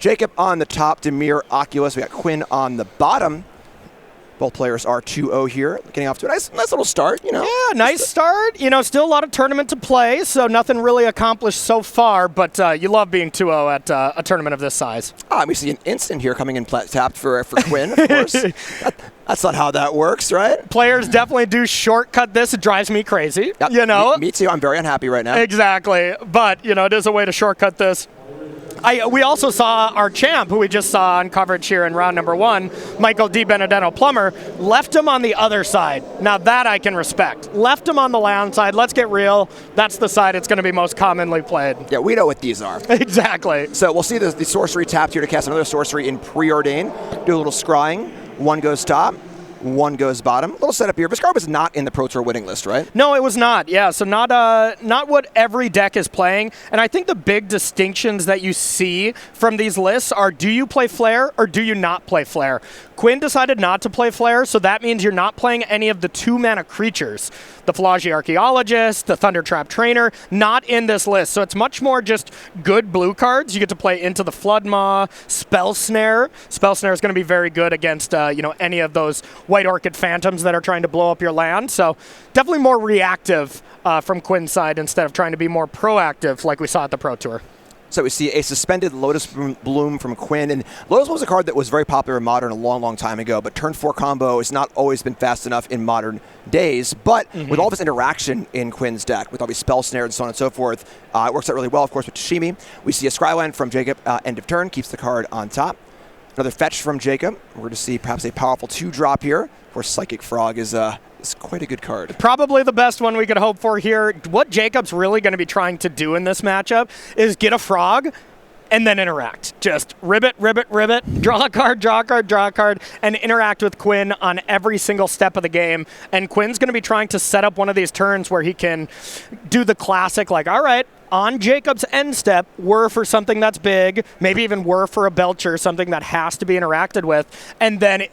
Jacob on the top, Demir, Oculus. We got Quinn on the bottom. Both players are 2-0 here, getting off to a nice little start, you know. Yeah, nice start. You know, still a lot of tournament to play, so nothing really accomplished so far, but you love being 2-0 at a tournament of this size. We see an instant here coming in tapped for Quinn, of course. That's not how that works, right? Players definitely do shortcut this. It drives me crazy, Yep, you know. Me too. I'm very unhappy right now. Exactly. But, you know, it is a way to shortcut this. We also saw our champ, who we just saw on coverage here in round number 1, Michael D. Benedetto Plummer, left him on the other side. Now that I can respect. Left him on the land side. Let's get real. That's the side it's going to be most commonly played. Yeah, we know what these are. Exactly. So we'll see the sorcery tapped here to cast another sorcery in Preordain. Do a little scrying. One goes top. One goes bottom. A little setup here. This card was not in the Pro Tour winning list, right? No, it was not. Yeah, so not what every deck is playing. And I think the big distinctions that you see from these lists are, do you play Flare or do you not play Flare? Quinn decided not to play Flare, so that means you're not playing any of the 2-mana creatures. The Falaji Archaeologist, the Thundertrap Trainer, not in this list. So it's much more just good blue cards. You get to play into the Floodmaw, Spell Snare. Spell Snare is going to be very good against any of those White Orchid Phantoms that are trying to blow up your land. So definitely more reactive from Quinn's side instead of trying to be more proactive like we saw at the Pro Tour. So we see a suspended Lotus Bloom from Quinn. And Lotus was a card that was very popular in Modern a long, long time ago, but turn 4 combo has not always been fast enough in Modern days. But with all this interaction in Quinn's deck, with all these Spell Snare and so on and so forth, it works out really well, of course, with Tashimi. We see a Scryland from Jacob, end of turn, keeps the card on top. Another fetch from Jacob. We're going to see perhaps a powerful 2-drop here. Of course, Psychic Frog is quite a good card. Probably the best one we could hope for here. What Jacob's really going to be trying to do in this matchup is get a frog and then interact. Just ribbit, draw a card, draw a card, draw a card, and interact with Quinn on every single step of the game. And Quinn's going to be trying to set up one of these turns where he can do the classic, like, all right, on Jacob's end step, whir for something that's big, maybe even whir for a Belcher, something that has to be interacted with. And then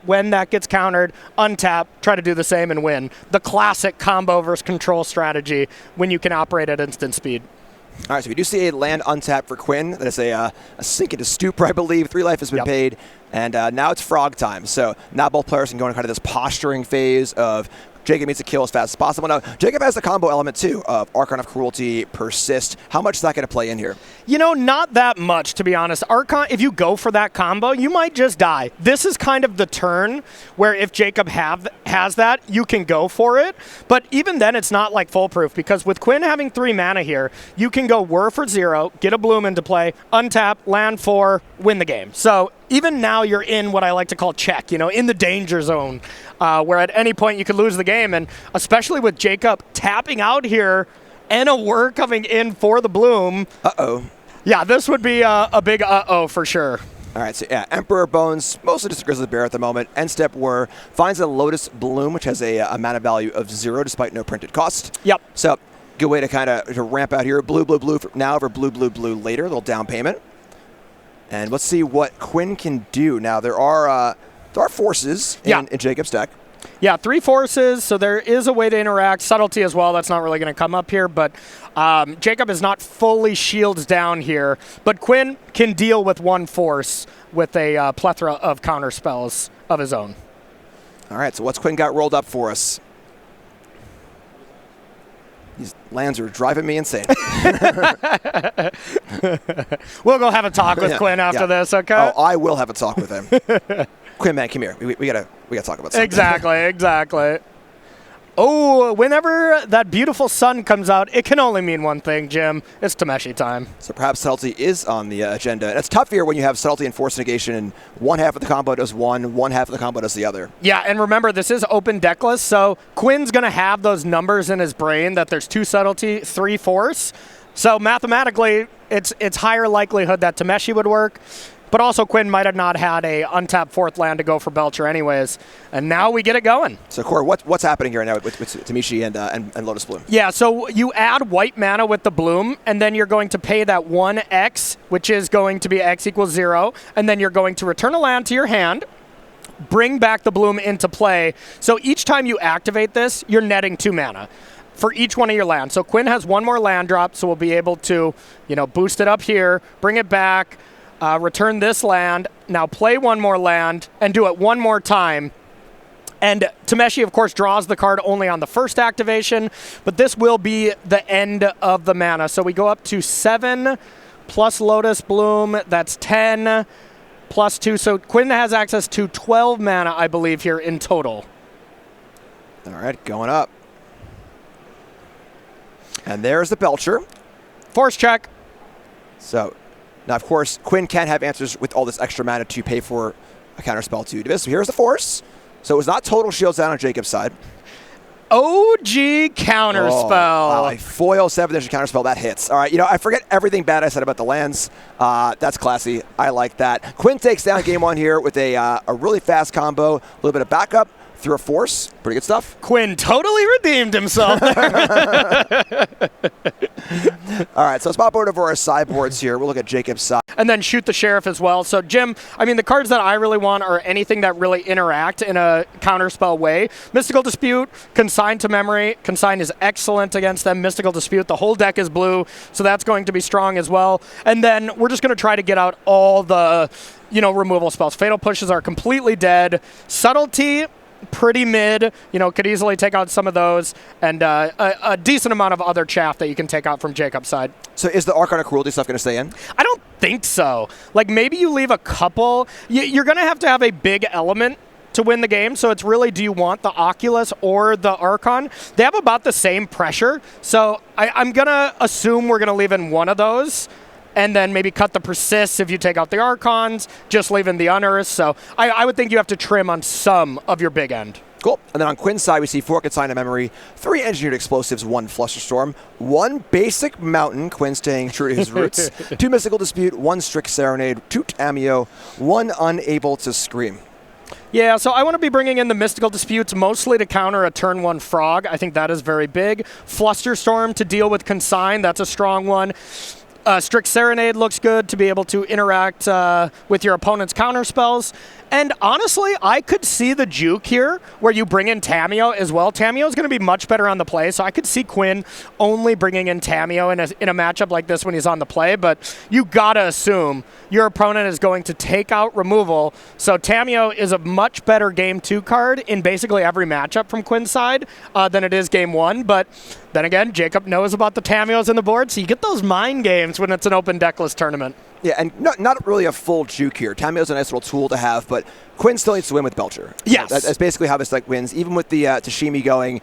when that gets countered, untap, try to do the same and win. The classic combo versus control strategy when you can operate at instant speed. All right, so we do see a land untapped for Quinn. That is a sink into stupor, I believe. 3 life has been paid, and now it's frog time. So now both players can go into kind of this posturing phase of Jacob needs to kill as fast as possible. Now, Jacob has the combo element, too, of Archon of Cruelty, Persist. How much is that going to play in here? You know, not that much, to be honest. Archon, if you go for that combo, you might just die. This is kind of the turn where if Jacob has that, you can go for it. But even then, it's not like foolproof, because with Quinn having 3 mana here, you can go whir for 0, get a Bloom into play, untap, land 4, win the game. So even now you're in what I like to call check, in the danger zone, where at any point you could lose the game. And especially with Jacob tapping out here and a whir coming in for the Bloom. Uh-oh. Yeah, this would be a big uh-oh for sure. All right, so yeah, Emperor Bones, mostly just a Grizzly Bear at the moment. End step whir, finds a Lotus Bloom, which has a mana value of 0 despite no printed cost. Yep. So good way to kind of ramp out here. Blue now for blue later, a little down payment. And let's see what Quinn can do. Now, there are forces in Jacob's deck. Yeah, 3 forces, so there is a way to interact. Subtlety as well, that's not really going to come up here, but Jacob is not fully shields down here. But Quinn can deal with 1 force with a plethora of counter spells of his own. All right, so what's Quinn got rolled up for us? These lands are driving me insane. We'll go have a talk with Quinn after this, okay? Oh, I will have a talk with him. Quinn, man, come here. We gotta talk about something. Exactly. Oh, whenever that beautiful sun comes out, it can only mean one thing, Jim. It's Tameshi time. So perhaps Subtlety is on the agenda. And it's tough here when you have Subtlety and Force Negation, and one half of the combo does one half of the combo does the other. Yeah, and remember, this is open decklist, so Quinn's going to have those numbers in his brain that there's 2 Subtlety, 3 Force. So mathematically, it's higher likelihood that Tameshi would work. But also, Quinn might have not had a untapped 4th land to go for Belcher anyways. And now we get it going. So, Corey, what's happening here now with Tameshi and Lotus Bloom? Yeah, so you add white mana with the Bloom, and then you're going to pay that 1x, which is going to be x equals 0. And then you're going to return a land to your hand, bring back the Bloom into play. So each time you activate this, you're netting 2 mana for each one of your lands. So Quinn has 1 more land drop, so we'll be able to, boost it up here, bring it back, return this land, now play one more land, and do it one more time. And Tameshi, of course, draws the card only on the first activation, but this will be the end of the mana. So we go up to 7 plus Lotus Bloom, that's 10 plus 2. So Quinn has access to 12 mana, I believe, here in total. All right, going up. And there's the Belcher. Force check. So, now, of course, Quinn can have answers with all this extra mana to pay for a counterspell to do this. So here's the Force. So it was not total shields down on Jacob's side. OG counterspell. Oh, wow, a foil 7th counterspell, that hits. All right, I forget everything bad I said about the lands. That's classy. I like that. Quinn takes down game 1 here with a really fast combo, a little bit of backup through a Force. Pretty good stuff. Quinn totally redeemed himself there. All right, so spot board over our sideboards here. We'll look at Jacob's side. And then shoot the Sheriff as well. So, Jim, I mean, the cards that I really want are anything that really interact in a counterspell way. Mystical Dispute, Consign to Memory. Consign is excellent against them. Mystical Dispute, the whole deck is blue, so that's going to be strong as well. And then we're just going to try to get out all the, removal spells. Fatal Pushes are completely dead. Subtlety, pretty mid, could easily take out some of those, and a decent amount of other chaff that you can take out from Jacob's side. So is the Arcana Cruelty stuff going to stay in? I don't think so. Like, maybe you leave a couple. You're going to have a big element to win the game, so it's really, do you want the Oculus or the Archon? They have about the same pressure, so I'm going to assume we're going to leave in one of those, and then maybe cut the Persists if you take out the Archons, just leaving the Unearths. So I would think you have to trim on some of your big end. Cool. And then on Quinn's side, we see 4 Consign to Memory, 3 Engineered Explosives, 1 Flusterstorm, 1 Basic Mountain, Quinn staying true to his roots, 2 Mystical Dispute, 1 Strict Serenade, 2 Tameo, 1 Unable to Scream. Yeah, so I want to be bringing in the Mystical Disputes mostly to counter a turn 1 Frog. I think that is very big. Flusterstorm to deal with Consign, that's a strong one. Strict Serenade looks good to be able to interact with your opponent's counterspells. And honestly, I could see the juke here where you bring in Tameo as well. Tameo is going to be much better on the play, so I could see Quinn only bringing in Tameo in a matchup like this when he's on the play, but you got to assume your opponent is going to take out removal. So Tameo is a much better Game 2 card in basically every matchup from Quinn's side than it is Game 1, but then again, Jacob knows about the Tameos in the board, so you get those mind games when it's an open deckless tournament. Yeah, and not really a full juke here. Tameo's a nice little tool to have, but Quinn still needs to win with Belcher. Yes. That's basically how this deck wins. Even with the Tashimi going,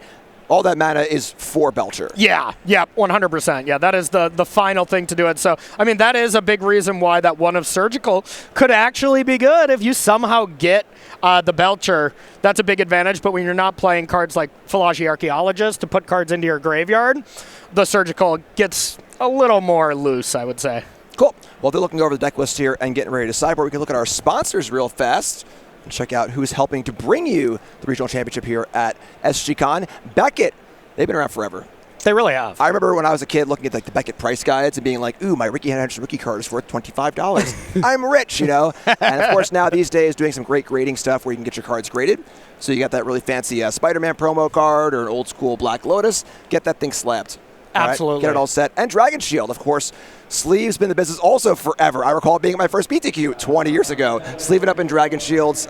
all that mana is for Belcher. Yeah, 100%. Yeah, that is the final thing to do it. So, I mean, that is a big reason why that one of Surgical could actually be good if you somehow get the Belcher. That's a big advantage, but when you're not playing cards like Philology Archaeologist to put cards into your graveyard, the Surgical gets a little more loose, I would say. Cool. Well, they're looking over the deck list here and getting ready to sideboard. We can look at our sponsors real fast and check out who's helping to bring you the regional championship here at SGCon. Beckett, they've been around forever. They really have. I remember when I was a kid looking at the Beckett price guides and being like, ooh, my Ricky Henderson rookie card is worth $25. I'm rich, And of course now these days doing some great grading stuff where you can get your cards graded. So you got that really fancy Spider-Man promo card or an old school Black Lotus. Get that thing slapped. Absolutely. Right, get it all set. And Dragon Shield, of course. Sleeve's been in the business also forever. I recall being at my first BTQ 20 years ago. Sleeving up in Dragon Shield's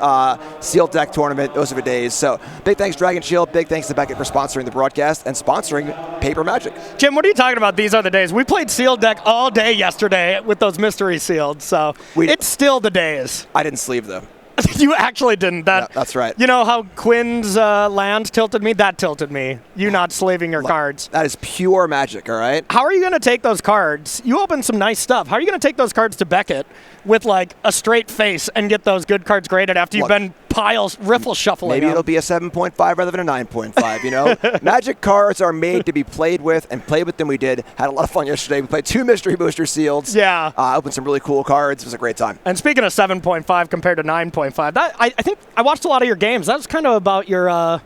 sealed deck tournament. Those are the days. So big thanks, Dragon Shield. Big thanks to Beckett for sponsoring the broadcast and sponsoring Paper Magic. Jim, what are you talking about? These are the days. We played sealed deck all day yesterday with those mystery sealed. So it's still the days. I didn't sleeve, though. You actually didn't. Yeah, that's right. You know how Quinn's land tilted me? That tilted me. You not slaving your cards. That is pure magic, all right? How are you going to take those cards? You open some nice stuff. How are you going to take those cards to Beckett with like a straight face and get those good cards graded after you've been riffle shuffling? Maybe it'll be a 7.5 rather than a 9.5, Magic cards are made to be played with, and played with them we did. Had a lot of fun yesterday. We played 2 Mystery Booster Seals. Yeah. Opened some really cool cards. It was a great time. And speaking of 7.5 compared to 9.5, I think I watched a lot of your games. That was kind of about your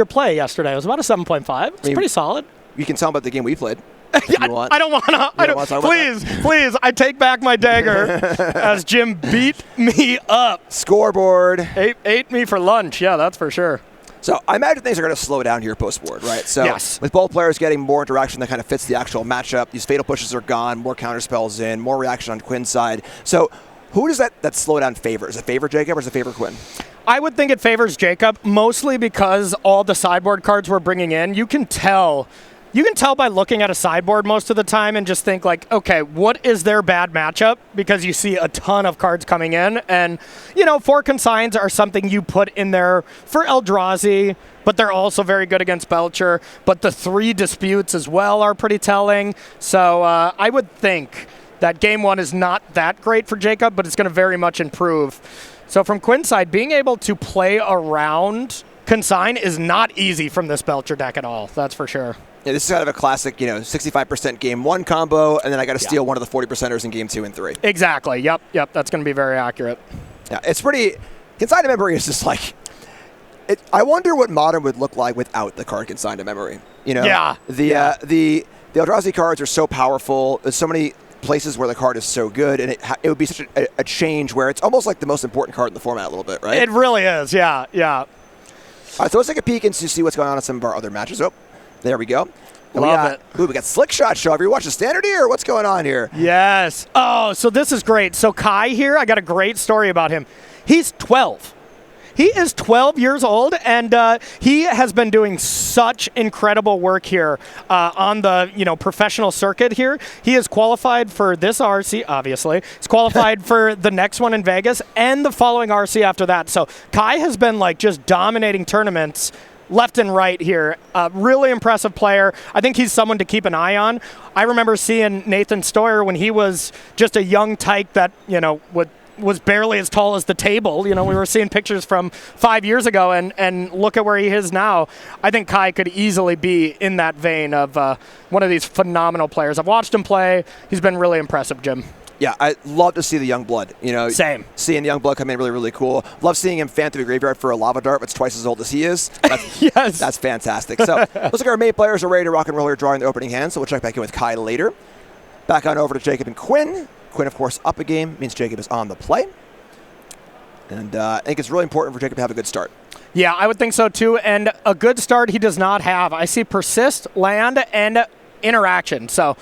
play yesterday. It was about a 7.5. It's pretty solid. You can tell about the game we played. I don't want to. Please, I take back my dagger as Jim beat me up. Scoreboard. Ate me for lunch. Yeah, that's for sure. So I imagine things are going to slow down here post-board, right? So yes. With both players getting more interaction that kind of fits the actual matchup, these Fatal Pushes are gone, more counterspells in, more reaction on Quinn's side. So Who does that slowdown favor? Does it favor Jacob or does it favor Quinn? I would think it favors Jacob, mostly because all the sideboard cards we're bringing in, you can tell by looking at a sideboard most of the time and just think like, okay, what is their bad matchup? Because you see a ton of cards coming in. And, 4 consigns are something you put in there for Eldrazi, but they're also very good against Belcher. But the 3 disputes as well are pretty telling. So I would think that game 1 is not that great for Jacob, but it's going to very much improve. So from Quinn's side, being able to play around consign is not easy from this Belcher deck at all. That's for sure. Yeah, this is kind of a classic, 65% game 1 combo, and then I got to steal one of the 40%ers in game 2 and 3. Exactly. Yep. That's going to be very accurate. Yeah, it's pretty. Consign to memory is just like. I wonder what Modern would look like without the card consign to memory. Yeah. The Eldrazi cards are so powerful. There's so many places where the card is so good, and it would be such a change where it's almost like the most important card in the format a little bit, right? It really is. Yeah. All right, so let's take a peek and see what's going on in some of our other matches. Oh, there we go. Love it. Ooh, we got Slick Shot Show. Have you watched the Standard here? What's going on here? Yes. Oh, so this is great. So Kai here, I got a great story about him. He's 12. He is 12 years old, and he has been doing such incredible work here on the professional circuit here. He is qualified for this RC, obviously. He's qualified for the next one in Vegas and the following RC after that. So Kai has been just dominating tournaments left and right here. Really impressive player. I think he's someone to keep an eye on. I remember seeing Nathan Stoyer when he was just a young tyke that, was barely as tall as the table. We were seeing pictures from 5 years ago, and look at where he is now. I think Kai could easily be in that vein of one of these phenomenal players. I've watched him play. He's been really impressive, Jim. Yeah, I love to see the young blood. Same. Seeing the young blood come in really, really cool. Love seeing him fan through the graveyard for a lava dart that's twice as old as he is. Yes. That's fantastic. So looks like our main players are ready to rock and roll here, drawing the opening hand. So we'll check back in with Kai later. Back on over to Jacob and Quinn. Quinn, of course, up a game means Jacob is on the play. And I think it's really important for Jacob to have a good start. Yeah, I would think so too. And a good start he does not have. I see persist, land, and interaction. So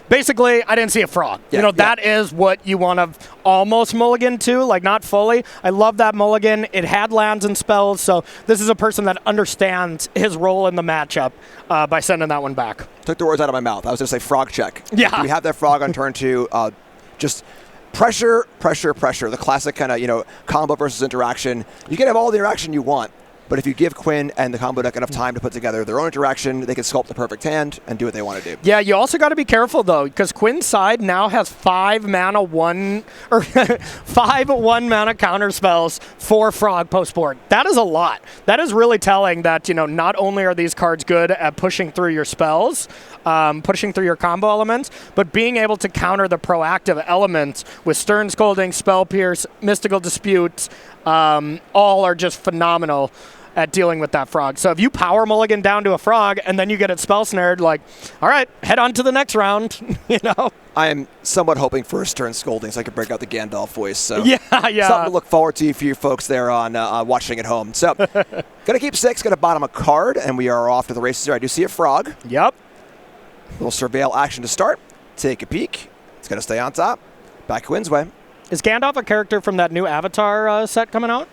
basically, I didn't see a frog. That is what you want to almost mulligan to, not fully. I love that mulligan. It had lands and spells. So this is a person that understands his role in the matchup by sending that one back. Took the words out of my mouth. I was going to say frog check. Yeah. We have that frog on turn 2. Just pressure. The classic kind of, combo versus interaction. You can have all the interaction you want, but if you give Quinn and the combo deck enough time to put together their own interaction, they can sculpt the perfect hand and do what they want to do. Yeah, you also got to be careful, though, because Quinn's side now has 5 mana 1 mana counter spells for Frog post-board. That is a lot. That is really telling that, not only are these cards good at pushing through your spells, pushing through your combo elements, but being able to counter the proactive elements with Stern Scolding, Spell Pierce, Mystical Dispute, all are just phenomenal at dealing with that frog. So if you power mulligan down to a frog and then you get it spell snared, all right, head on to the next round, I am somewhat hoping for a Stern Scolding so I can break out the Gandalf voice. So yeah. Something to look forward to for you folks there on watching at home. So going to keep 6, going to bottom a card, and we are off to the races here. I do see a frog. Yep. Little surveil action to start. Take a peek. It's going to stay on top. Back Quinn's way. Is Gandalf a character from that new Avatar set coming out?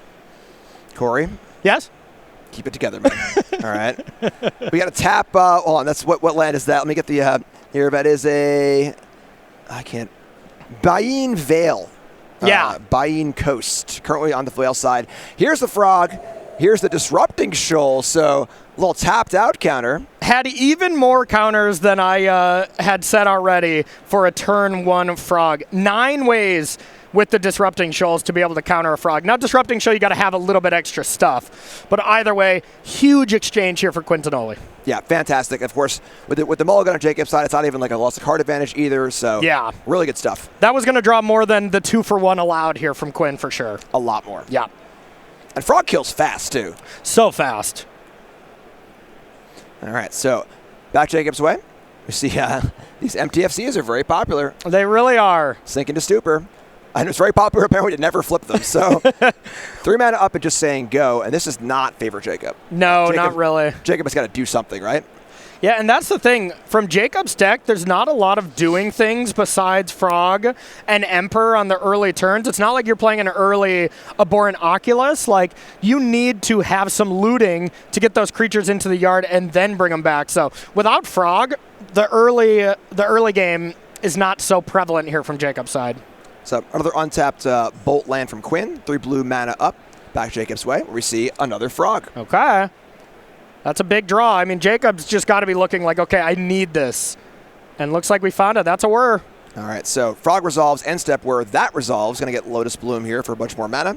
Corey? Yes? Keep it together, man. All right. We got to tap. Hold on. That's what land is that? Let me get the here. That is a. I can't. Bain Vale. Yeah. Bain Coast. Currently on the Vale side. Here's the frog. Here's the Disrupting Shoal. So a little tapped out counter. Had even more counters than I had said already for a turn 1 frog. 9 ways with the Disrupting Shoals to be able to counter a frog. Now, Disrupting Shoal, you got to have a little bit extra stuff. But either way, huge exchange here for Quinn Tonole. Yeah, fantastic. Of course, with the mulligan on Jacob's side, it's not even like a loss of card advantage either. So yeah, really good stuff. That was going to draw more than the 2-for-1 allowed here from Quinn for sure. A lot more. Yeah. And frog kills fast, too. So fast. All right, so back Jacob's way. We see these MTFCs are very popular. They really are. Sink into Stupor. And it's very popular, apparently, to never flip them. So 3 mana up and just saying go. And this does not favor Jacob. No, not really. Jacob has got to do something, right? Yeah, and that's the thing. From Jacob's deck, there's not a lot of doing things besides Frog and Emperor on the early turns. It's not like you're playing an early Abhorrent Oculus. Like, you need to have some looting to get those creatures into the yard and then bring them back. So without Frog, the early game is not so prevalent here from Jacob's side. So another untapped Bolt land from Quinn. 3 blue mana up, back Jacob's way, where we see another Frog. Okay. That's a big draw. I mean, Jacob's just got to be looking like, okay, I need this. And looks like we found it. That's a whir. All right, so Frog resolves, end step where that resolves. Going to get Lotus Bloom here for a bunch more mana.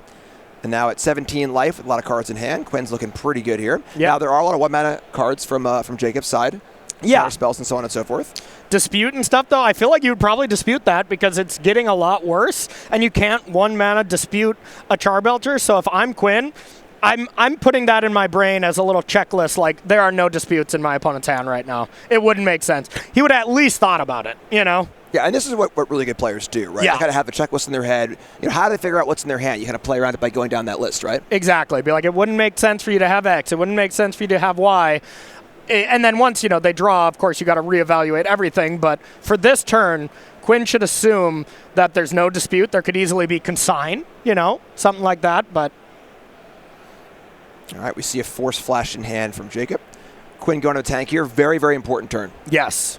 And now at 17 life with a lot of cards in hand. Quinn's looking pretty good here. Yeah. Now there are a lot of 1 mana cards from Jacob's side. Yeah. Spells and so on and so forth. Dispute and stuff, though, I feel like you would probably dispute that because it's getting a lot worse. And you can't 1 mana dispute a Charbelcher. So if I'm Quinn, I'm putting that in my brain as a little checklist, like there are no disputes in my opponent's hand right now. It wouldn't make sense. He would at least thought about it, you know? Yeah, and this is what really good players do, right? Yeah. They kind of have a checklist in their head. You know, how do they figure out what's in their hand? You kind of play around it by going down that list, right? Exactly. Be like, it wouldn't make sense for you to have X. It wouldn't make sense for you to have Y. And then once, they draw, of course, you got to reevaluate everything. But for this turn, Quinn should assume that there's no dispute. There could easily be consign, something like that, but... All right, we see a Force Flash in hand from Jacob. Quinn going to the tank here. Very, very important turn. Yes.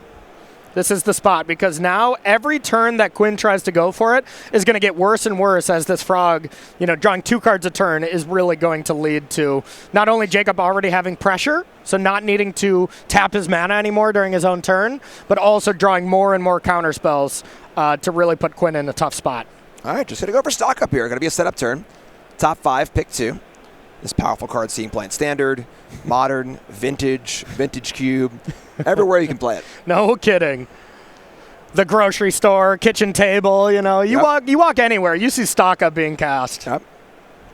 This is the spot because now every turn that Quinn tries to go for it is going to get worse and worse as this Frog, drawing 2 cards a turn is really going to lead to not only Jacob already having pressure, so not needing to tap his mana anymore during his own turn, but also drawing more and more counter spells to really put Quinn in a tough spot. All right, just going to go for stock up here. Going to be a setup turn. Top 5, pick 2. This powerful card seen playing Standard, Modern, Vintage, Vintage Cube, everywhere you can play it. No kidding. The grocery store, kitchen table, you walk anywhere, you see stock up being cast. Yep.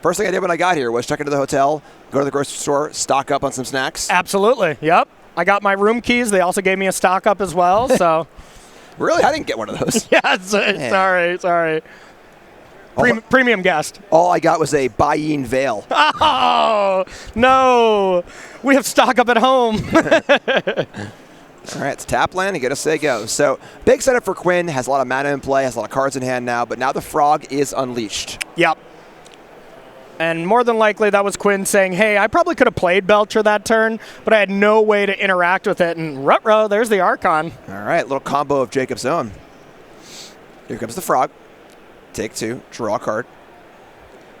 First thing I did when I got here was check into the hotel, go to the grocery store, stock up on some snacks. Absolutely, yep. I got my room keys. They also gave me a stock up as well, so. Really? I didn't get one of those. Yeah, sorry. Premium guest. All I got was a Bayeen Veil. Oh, no. We have stock up at home. All right, it's tap land and get a say go. So big setup for Quinn. Has a lot of mana in play, has a lot of cards in hand now, but now the Frog is unleashed. Yep. And more than likely that was Quinn saying, hey, I probably could have played Belcher that turn, but I had no way to interact with it. And ruh-roh, there's the Archon. All right, little combo of Jacob's own. Here comes the Frog. Take 2, draw a card.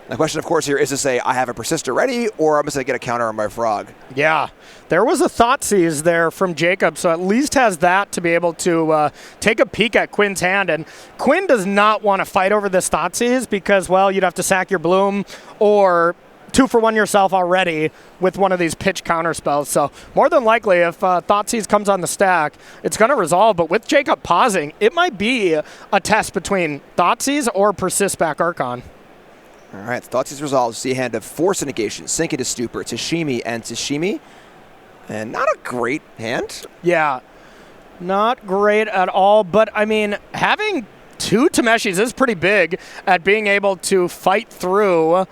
The question, of course, here is to say I have a Persister ready, or I'm just going to get a counter on my Frog. Yeah, there was a Thoughtseize there from Jacob, so at least has that to be able to take a peek at Quinn's hand. And Quinn does not want to fight over this Thoughtseize because, well, you'd have to sack your Bloom or 2-for-1 yourself already with one of these pitch counter spells. So more than likely, if Thoughtseize comes on the stack, it's going to resolve. But with Jacob pausing, it might be a test between Thoughtseize or Persist back Archon. All right, Thoughtseize resolves. See a hand of Force Negation, Sink into Stupor, Tashimi, and Tashimi. And not a great hand. Yeah, not great at all. But, I mean, having 2 Tameshis is pretty big at being able to fight through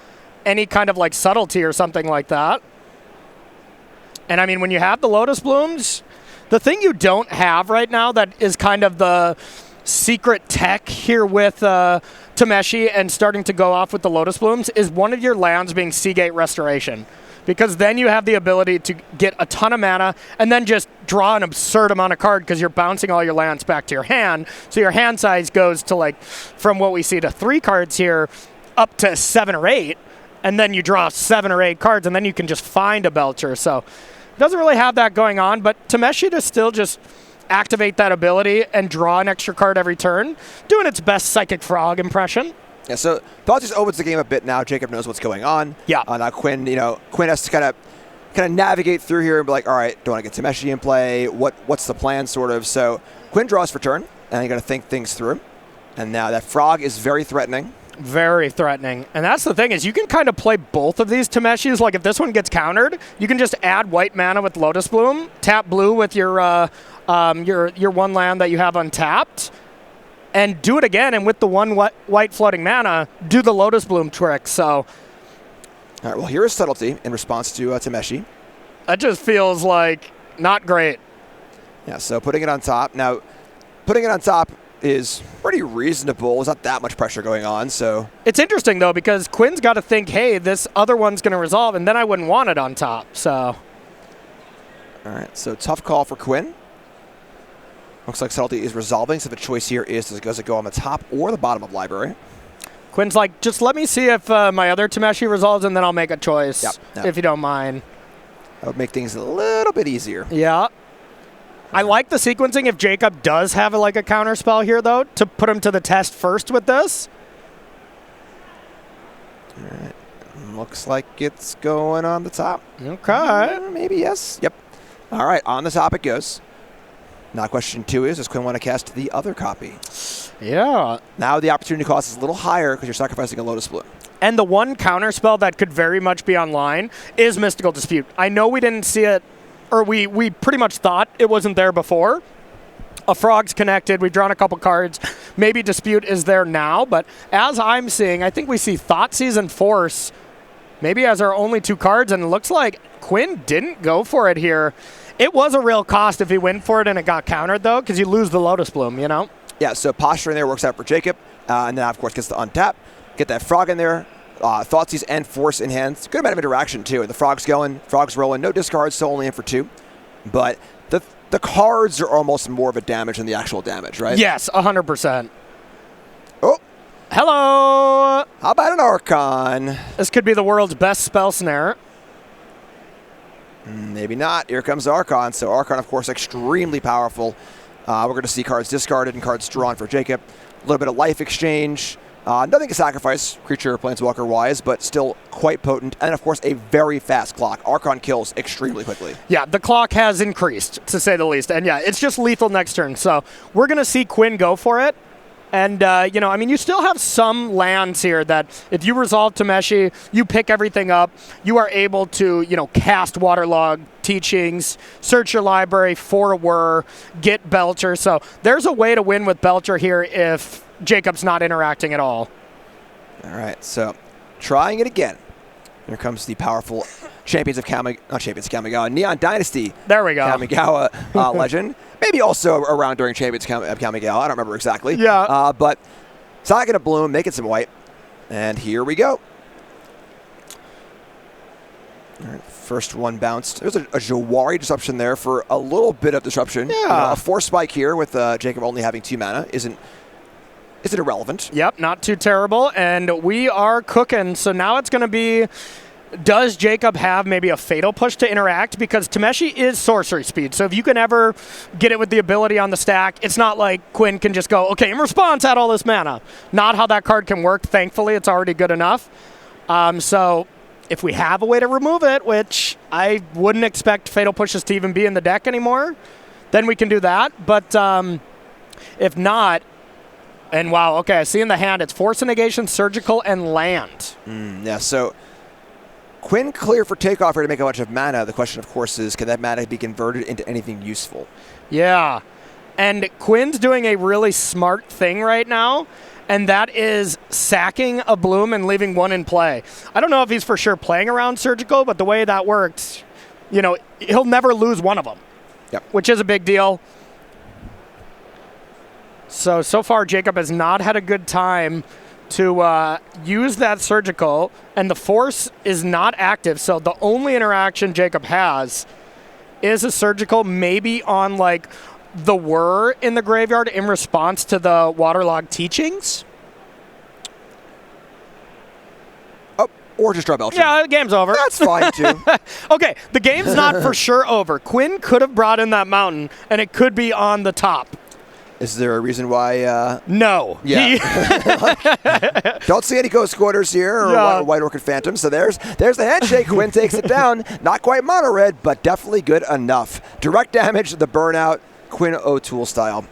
any kind of like subtlety or something like that. And I mean, when you have the Lotus Blooms, the thing you don't have right now that is kind of the secret tech here with Tameshi and starting to go off with the Lotus Blooms is one of your lands being Seagate Restoration. Because then you have the ability to get a ton of mana and then just draw an absurd amount of card because you're bouncing all your lands back to your hand. So your hand size goes to like, from what we see to 3 cards here, up to 7 or 8. And then you draw 7 or 8 cards, and then you can just find a Belcher. So it doesn't really have that going on, but Tameshi to still just activate that ability and draw an extra card every turn, doing its best Psychic Frog impression. Yeah, so Thoughtseize opens the game a bit now. Jacob knows what's going on. Yeah. Now Quinn, Quinn has to kind of navigate through here and be like, all right, don't want to get Tameshi in play. What's the plan, sort of? So Quinn draws for turn, and you got to think things through. And now that Frog is very threatening. Very threatening. And that's the thing is you can kind of play both of these Tameshis. Like if this one gets countered, you can just add white mana with Lotus Bloom, tap blue with your 1 land that you have untapped, and do it again. And with the 1 white floating mana, do the Lotus Bloom trick. So, all right. Well, here is subtlety in response to Tameshi. That just feels like not great. Yeah, so putting it on top. Now, putting it on top is pretty reasonable. There's not that much pressure going on, so... It's interesting, though, because Quinn's got to think, hey, this other one's going to resolve, and then I wouldn't want it on top, so... All right, so tough call for Quinn. Looks like Subtlety is resolving, so the choice here is, does it go on the top or the bottom of Library? Quinn's like, just let me see if my other Tameshi resolves, and then I'll make a choice, if you don't mind. That would make things a little bit easier. Yeah. I like the sequencing if Jacob does have like a counter spell here, though, to put him to the test first with this. All right. Looks like it's going on the top. Okay. Maybe yes. Yep. All right, on the top it goes. Now question 2 is, does Quinn want to cast the other copy? Yeah. Now the opportunity cost is a little higher because you're sacrificing a Lotus Bloom. And the one counter spell that could very much be online is Mystical Dispute. I know we didn't see it, or we pretty much thought it wasn't there before. A Frog's connected. We've drawn a couple cards. Maybe Dispute is there now, but as I'm seeing, I think we see Thoughtseize and Force maybe as our only 2 cards, and it looks like Quinn didn't go for it here. It was a real cost if he went for it and it got countered, though, because you lose the Lotus Bloom, you know? Yeah, so posturing there works out for Jacob, and then, of course, gets to untap, get that Frog in there, Thoughtseize and Force in hand. It's a good amount of interaction, too. And the Frog's going, Frog's rolling, no discards, so only in for 2. But the cards are almost more of a damage than the actual damage, right? Yes, 100%. Oh. Hello! How about an Archon? This could be the world's best spell snare. Maybe not. Here comes Archon. So Archon, of course, extremely powerful. We're going to see cards discarded and cards drawn for Jacob. A little bit of life exchange. Nothing to sacrifice, creature or planeswalker-wise, but still quite potent. And, of course, a very fast clock. Archon kills extremely quickly. Yeah, the clock has increased, to say the least. And, yeah, it's just lethal next turn. So we're going to see Quinn go for it. And, you know, I mean, you still have some lands here that if you resolve Tameshi, you pick everything up, you are able to, you know, cast Waterlog Teachings, search your library for a Whir, get Belcher. So there's a way to win with Belcher here if Jacob's not interacting at all. All right, so trying it again. Here comes the powerful Champions of Kamigawa, Neon Dynasty. There we go. Kamigawa legend. Maybe also around during Champions of Kamigawa. I don't remember exactly. Yeah. But it's not going to bloom, make it some white. And here we go. All right, first one bounced. There's a Jawari disruption there for a little bit of disruption. Yeah. A Force Spike here with Jacob only having 2 mana isn't irrelevant. Yep, not too terrible. And we are cooking. So now it's going to be, does Jacob have maybe a Fatal Push to interact? Because Tameshi is sorcery speed. So if you can ever get it with the ability on the stack, it's not like Quinn can just go, okay, in response, add all this mana. Not how that card can work. Thankfully, it's already good enough. So if we have a way to remove it, which I wouldn't expect Fatal Pushes to even be in the deck anymore, then we can do that. But if not, and wow, okay, I see in the hand it's Force and Negation, Surgical, and Land. Yeah, so Quinn clear for takeoff here to make a bunch of mana. The question, of course, is can that mana be converted into anything useful? Yeah, and Quinn's doing a really smart thing right now, and that is sacking a Bloom and leaving 1 in play. I don't know if he's for sure playing around Surgical, but the way that works, you know, he'll never lose 1 of them, which is a big deal. So far, Jacob has not had a good time to use that Surgical, and the Force is not active, so the only interaction Jacob has is a Surgical, maybe on, like, the Whir in the graveyard in response to the Waterlog Teachings. Oh, or just draw Belcher. Yeah, the game's over. That's fine, too. Okay, the game's not for sure over. Quinn could have brought in that mountain, and it could be on the top. Is there a reason why? No. Yeah. Don't see any Ghost Quarters here or White Orchid Phantom. So there's the handshake. Quinn takes it down. Not quite mono red, but definitely good enough. Direct damage, the burnout, Quinn O'Toole style.